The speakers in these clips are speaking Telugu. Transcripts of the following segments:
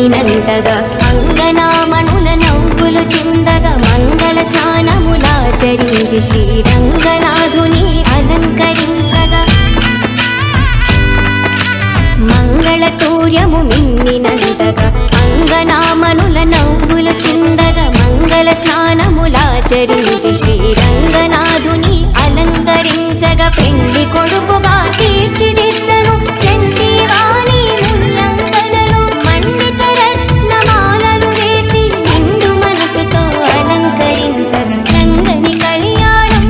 మిన్నినంతగా అంగనామణుల నవ్వులు చిందగా మంగళ స్నానములాచరించి శ్రీరంగనాథుని అలంకరించగా మంగళతూర్యము మిన్నినంతగా అంగనామణుల నవ్వులు చిందగా మంగళ స్నానములాచరించి శ్రీరంగనాథుని అలంకరించగా పెండ్లి కొడుకుగా తీర్చిదిద్దను చంటి వాణి ముల్లంకనలు మండిత రత్నమాలలు వేసి నిండు మనసుతో అలంకరించగా రంగని కళ్యాణం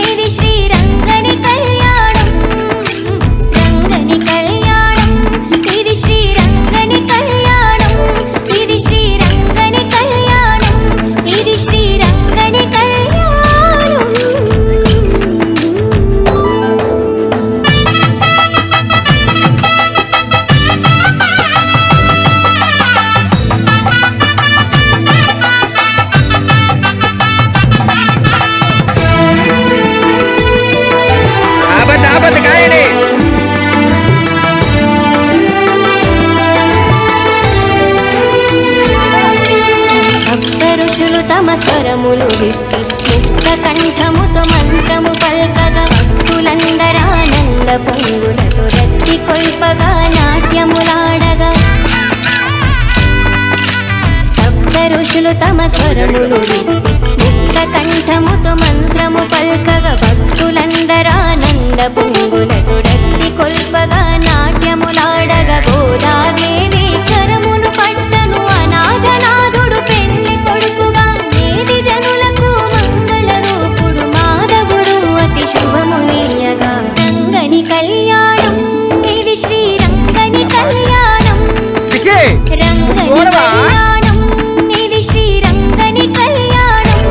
ఇది శ్రీరంగని కళ్యాణం రంగని కళ్యాణం ఇది శ్రీరంగని కళ్యాణం ఇది శ్రీరంగని కళ్యాణం ఇది శ్రీరంగని కళ్యాణం. తమ స్వరములు విప్పి ముక్త కంఠముతో మంత్రము పల్కగా భక్తులందరానంద పొంగులతో రత్తి కొల్పగా నాట్యములాడగా సప్త ఋషులు తమ స్వరములు విప్పి ముక్త కంఠముతో మంత్రము పల్కగా భక్తులందరానంద పొంగులతో రత్తి కొల్పగా నాట్యములాడగా గోదాదేవి కరమును పట్టను అనాథనాథుడు పెండ్లి కొడుకుగా నేది జనులకు మంగళ రూపుడు మాధవుడు అతి శుభమునీయగా రంగని కళ్యాణం ఇది శ్రీరంగని కళ్యాణం రంగని కళ్యాణం ఇది శ్రీరంగని కళ్యాణం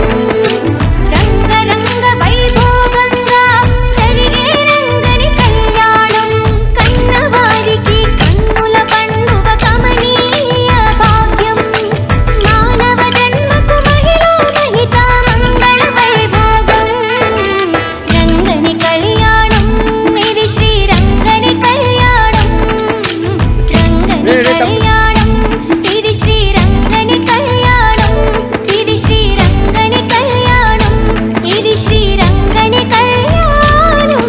రంగరంగ వైభోగంగా జరిగే రంగని కళ్యాణం కన్నవారికి కన్నుల పండుగ కమనీయ భాగ్యం మానవ జన్మకు మహిళ మహిత మంగళ వైభోగం రంగని కళ్యాణం ఇది శ్రీరంగని కళ్యాణం రంగని కళ్యాణం ఇది శ్రీరంగని కళ్యాణం ఇది శ్రీరంగని కళ్యాణం ఇది శ్రీరంగని కళ్యాణం.